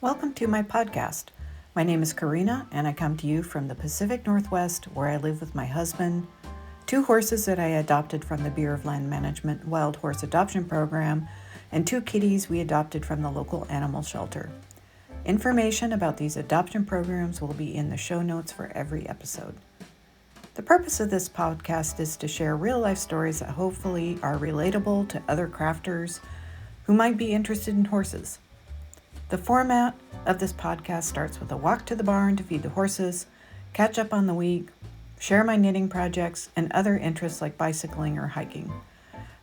Welcome to my podcast. My name is Corrinala, and I come to you from the Pacific Northwest, where I live with my husband, 2 horses that I adopted from the Bureau of Land Management Wildhorse Adoption Program, and 2 kitties we adopted from the local animal shelter. Information about these adoption programs will be in the show notes for every episode. The purpose of this podcast is to share real-life stories that hopefully are relatable to other crafters who might be interested in horses. The format of this podcast starts with a walk to the barn to feed the horses, catch up on the week, share my knitting projects, and other interests like bicycling or hiking.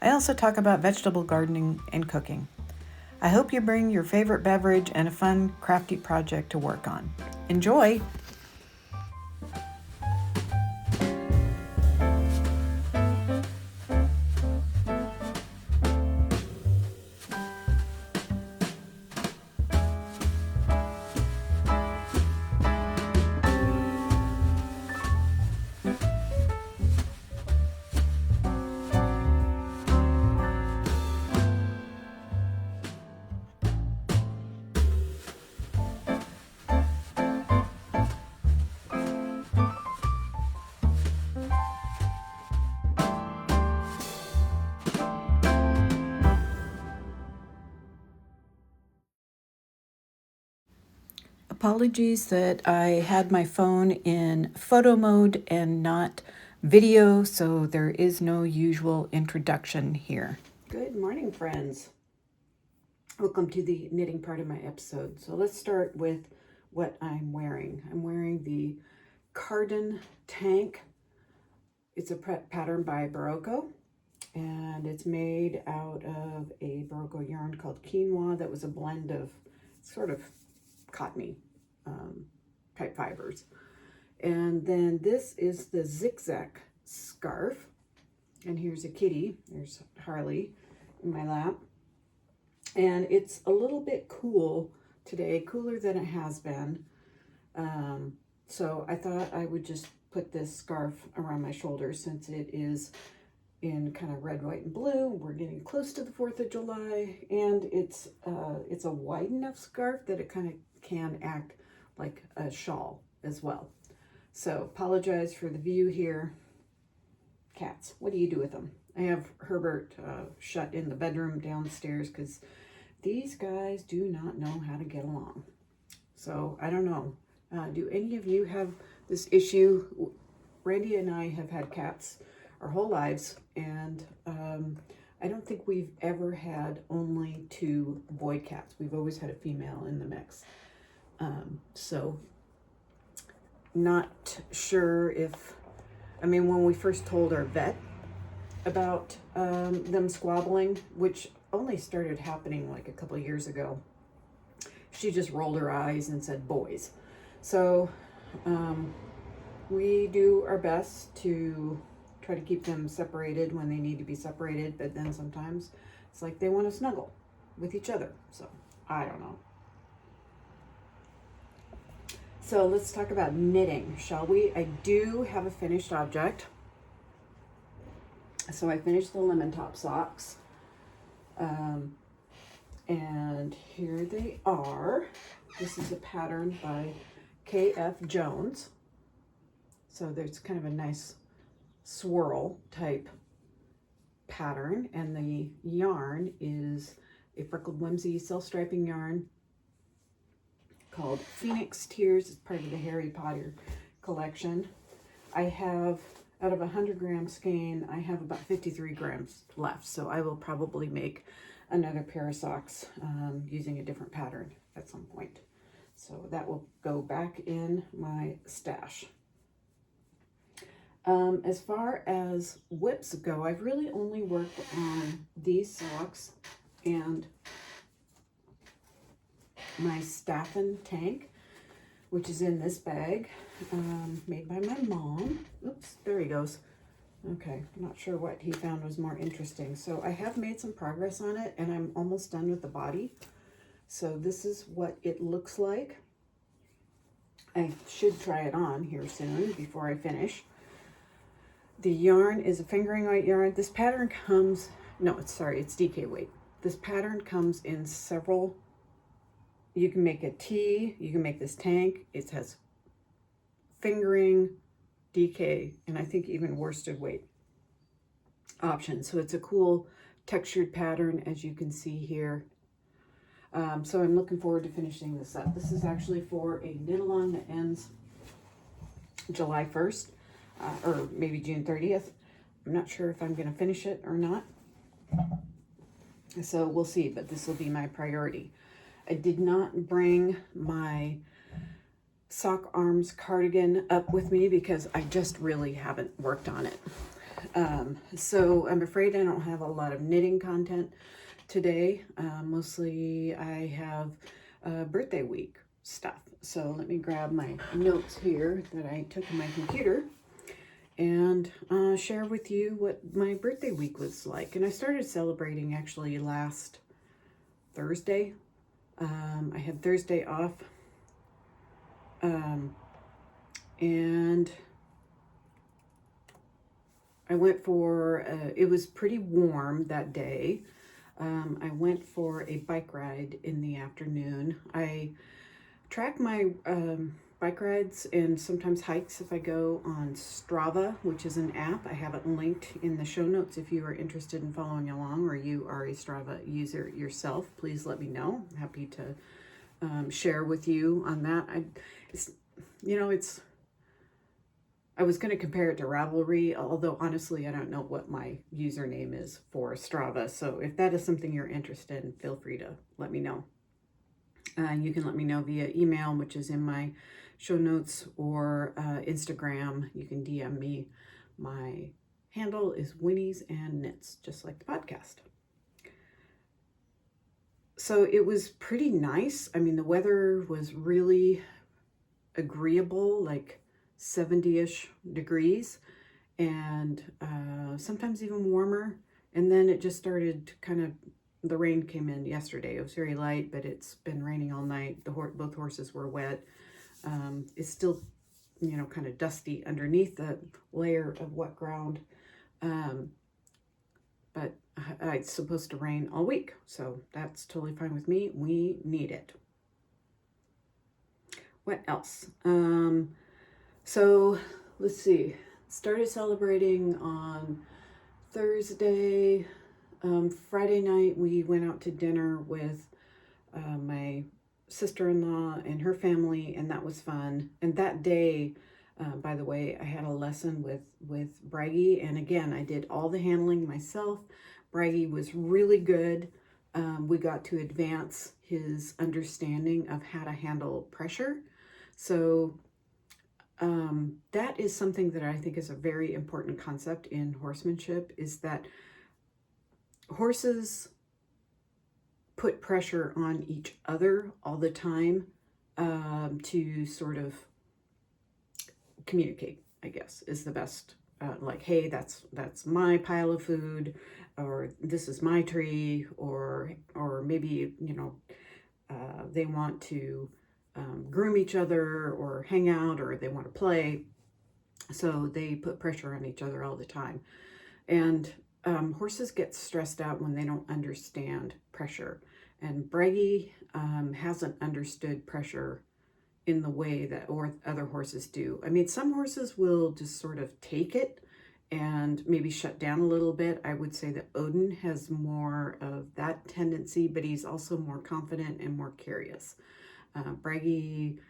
I also talk about vegetable gardening and cooking. I hope you bring your favorite beverage and a fun, crafty project to work on. Enjoy! Apologies that I had my phone in photo mode and not video, so there is no usual introduction here. Good morning, friends. Welcome to the knitting part of my episode. So let's start with what I'm wearing. I'm wearing the Carden tank. It's a pattern by Barocco, and it's made out of a Barocco yarn called quinoa that was a blend of sort of cottony type fibers. And then this is the ZickZack scarf, and here's a kitty. There's Harley in my lap, and it's a little bit cool today, cooler than it has been. So I thought I would just put this scarf around my shoulders since it is in kind of red, white, and blue. We're getting close to the 4th of July, and it's a wide enough scarf that it kind of can act like a shawl as well. So apologize for the view here. Cats, what do you do with them? I have Herbert shut in the bedroom downstairs because these guys do not know how to get along. So I don't know. Do any of you have this issue? Randy and I have had cats our whole lives, and I don't think we've ever had only 2 boy cats. We've always had a female in the mix. So not sure if, when we first told our vet about them squabbling, which only started happening like a couple of years ago, she just rolled her eyes and said boys. So we do our best to try to keep them separated when they need to be separated, but then sometimes it's like they want to snuggle with each other. So I don't know. So let's talk about knitting, shall we? I do have a finished object. So I finished the Lemontop socks. And here they are. This is a pattern by K.F. Jones. So there's kind of a nice swirl type pattern. And the yarn is a Freckled Whimsy self-striping yarn called Phoenix Tears. It's part of the Harry Potter collection. I have, out of a 100-gram skein, I have about 53 grams left, so I will probably make another pair of socks using a different pattern at some point. So that will go back in my stash. As far as whips go, I've really only worked on these socks and my Staffin tank, which is in this bag, made by my mom. Oops, there he goes. Okay, I'm not sure what he found was more interesting. So I have made some progress on it, and I'm almost done with the body. So this is what it looks like. I should try it on here soon before I finish. The yarn is a fingering weight yarn. This pattern comes, no, it's DK weight. This pattern comes in several you can make a T, you can make this tank. It has fingering, DK, and I think even worsted weight options. So it's a cool textured pattern, as you can see here. So I'm looking forward to finishing this up. This is actually for a knit along that ends July 1st, or maybe June 30th. I'm not sure if I'm going to finish it or not. So we'll see, but this will be my priority. I did not bring my sock arms cardigan up with me because I just really haven't worked on it. So I'm afraid I don't have a lot of knitting content today. Mostly I have birthday week stuff. So let me grab my notes here that I took in my computer and share with you what my birthday week was like. And I started celebrating actually last Thursday. I had Thursday off. And I went for, it was pretty warm that day. I went for a bike ride in the afternoon. I track my bike rides and sometimes hikes if I go on Strava, which is an app. I have it linked in the show notes if you are interested in following along, or you are a Strava user yourself. Please let me know. I'm happy to share with you on that. I was going to compare it to Ravelry, although honestly, I don't know what my username is for Strava. So if that is something you're interested in, feel free to let me know. You can let me know via email, which is in my show notes, or Instagram. You can DM me. My handle is Winnies and Knits, just like the podcast. So it was pretty nice. I mean, the weather was really agreeable, like 70-ish degrees, and sometimes even warmer. And then it just started the rain came in yesterday. It was very light, but it's been raining all night. Both horses were wet. It's still, kind of dusty underneath the layer of wet ground. But it's supposed to rain all week, so that's totally fine with me. We need it. What else? So let's see. Started celebrating on Thursday. Friday night we went out to dinner with my sister-in-law and her family, and that was fun. And that day, by the way, I had a lesson with Bragi, and again, I did all the handling myself. Bragi was really good. We got to advance his understanding of how to handle pressure. So that is something that I think is a very important concept in horsemanship, is that horses put pressure on each other all the time to sort of communicate, I guess, is the best. Like, hey, that's my pile of food, or this is my tree, or maybe, they want to groom each other or hang out, or they want to play. So they put pressure on each other all the time. And horses get stressed out when they don't understand pressure. And Bragi hasn't understood pressure in the way that other horses do. I mean, some horses will just sort of take it and maybe shut down a little bit. I would say that Odin has more of that tendency, but he's also more confident and more curious. Bragi's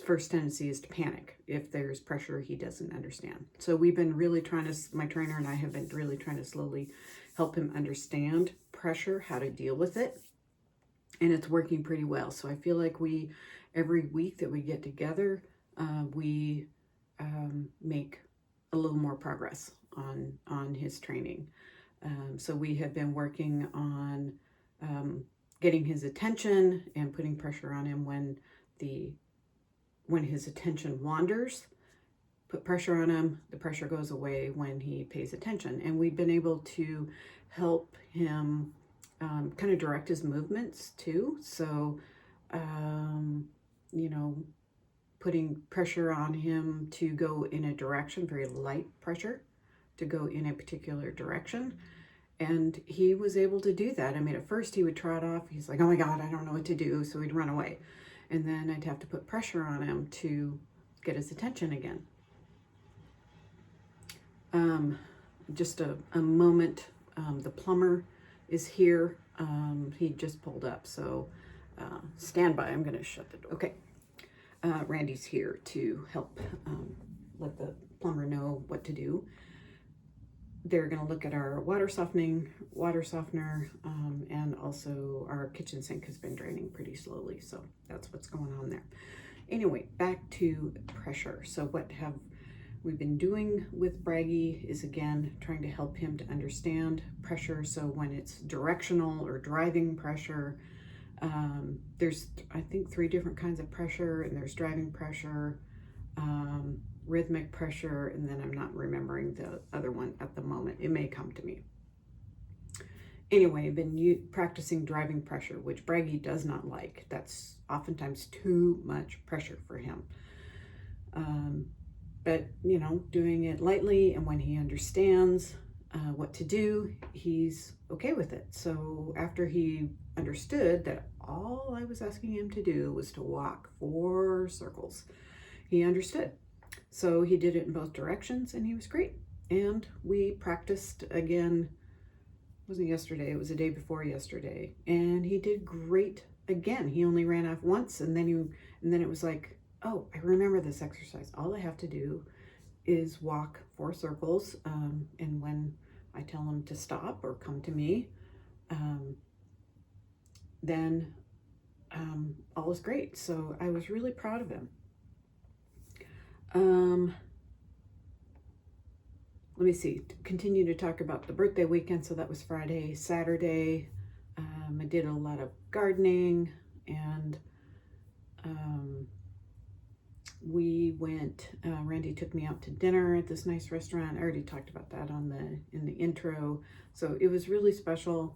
first tendency is to panic if there's pressure he doesn't understand. So we've been really my trainer and I have been really trying to slowly help him understand pressure, how to deal with it. And it's working pretty well. So I feel like every week that we get together, we make a little more progress on his training. So we have been working on getting his attention and putting pressure on him when his attention wanders. Put pressure on him, the pressure goes away when he pays attention. And we've been able to help him kind of direct his movements too. So, putting pressure on him to go in a direction, very light pressure to go in a particular direction. And he was able to do that. I mean, at first he would trot off. He's like, oh my God, I don't know what to do. So he'd run away. And then I'd have to put pressure on him to get his attention again. Just a moment. The plumber is here. He just pulled up. So stand by. I'm going to shut the door. Okay. Randy's here to help let the plumber know what to do. They're going to look at our water softener, and also our kitchen sink has been draining pretty slowly. So that's what's going on there. Anyway, back to pressure. So what have we been doing with Bragi is, again, trying to help him to understand pressure. So when it's directional or driving pressure, there's, I think, 3 different kinds of pressure, and there's driving pressure, rhythmic pressure, and then I'm not remembering the other one at the moment. It may come to me. Anyway, I've been practicing driving pressure, which Bragi does not like. That's oftentimes too much pressure for him. But, you know, doing it lightly, and when he understands what to do, he's okay with it. So after he understood that all I was asking him to do was to walk 4 circles, he understood. So he did it in both directions, and he was great. And we practiced again. It wasn't yesterday, it was the day before yesterday, and he did great again. He only ran off once, and then it was like, oh, I remember this exercise. All I have to do is walk 4 circles, and when I tell him to stop or come to me, then all is great. So I was really proud of him. Let me see, continue to talk about the birthday weekend. So that was Friday. Saturday, I did a lot of gardening, and we went, Randy took me out to dinner at this nice restaurant. I already talked about that in the intro. So it was really special.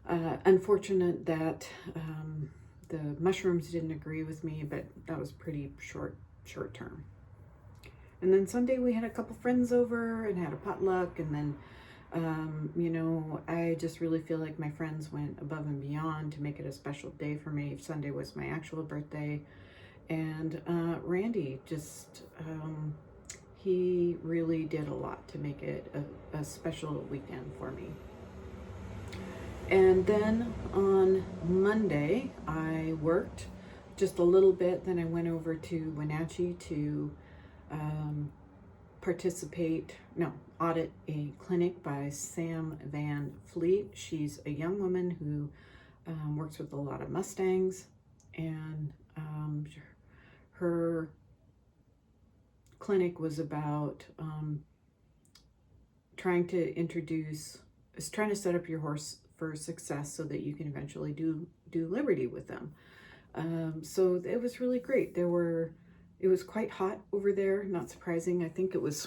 Unfortunate that the mushrooms didn't agree with me, but that was pretty short term. And then Sunday we had a couple friends over and had a potluck, and then you know, I just really feel like my friends went above and beyond to make it a special day for me. Sunday was my actual birthday, and Randy just he really did a lot to make it a special weekend for me. And then on Monday I worked just a little bit. Then I went over to Wenatchee to audit a clinic by Sam Van Fleet. She's a young woman who works with a lot of Mustangs, and her clinic was about trying to set up your horse for success so that you can eventually do Liberty with them. So it was really great. It was quite hot over there, not surprising. I think it was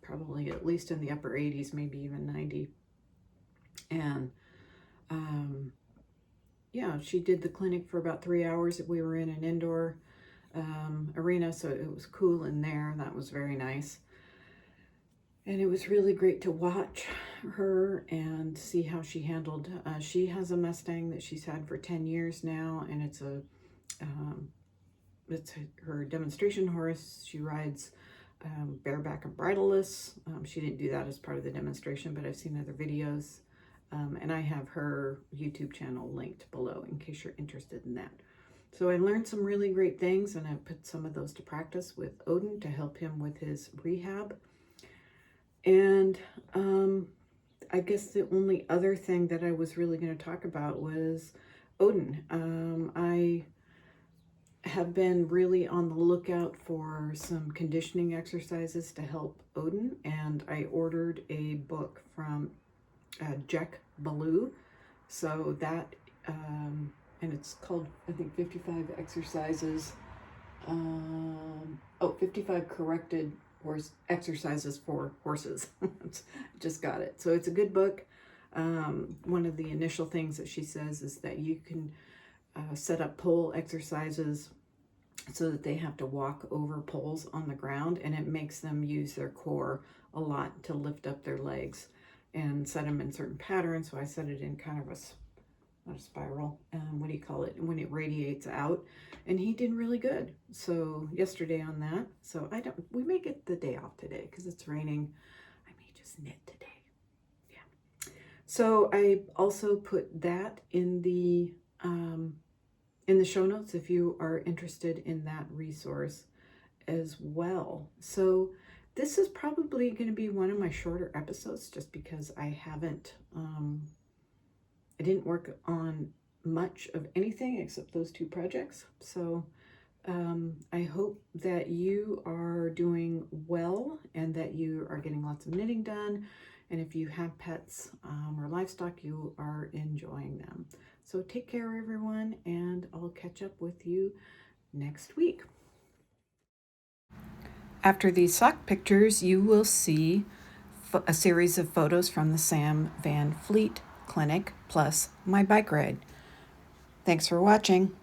probably at least in the upper 80s, maybe even 90. And yeah, she did the clinic for about 3 hours. We were in an indoor arena, so it was cool in there. That was very nice. And it was really great to watch her and see how she handled. She has a Mustang that she's had for 10 years now, and it's her demonstration horse. She rides bareback and bridleless. She didn't do that as part of the demonstration, but I've seen other videos. And I have her YouTube channel linked below in case you're interested in that. So I learned some really great things, and I put some of those to practice with Odin to help him with his rehab. And I guess the only other thing that I was really going to talk about was Odin. I have been really on the lookout for some conditioning exercises to help Odin, and I ordered a book from Jack Ballou. So that, and it's called, I think, 55 exercises. 55 corrected exercises for horses. Just got it. So it's a good book. One of the initial things that she says is that you can set up pole exercises so that they have to walk over poles on the ground, and it makes them use their core a lot to lift up their legs. and set them in certain patterns. So I set it in kind of not a spiral, what do you call it, when it radiates out, and he did really good. So yesterday on that, so we may get the day off today because it's raining. I may just knit today. Yeah. So I also put that in the show notes if you are interested in that resource as well. So this is probably going to be one of my shorter episodes just because I didn't work on much of anything except those 2 projects. So I hope that you are doing well and that you are getting lots of knitting done. And if you have pets or livestock, you are enjoying them. So take care, everyone, and I'll catch up with you next week. After these sock pictures, you will see a series of photos from the Sam Van Fleet Clinic, plus my bike ride. Thanks for watching.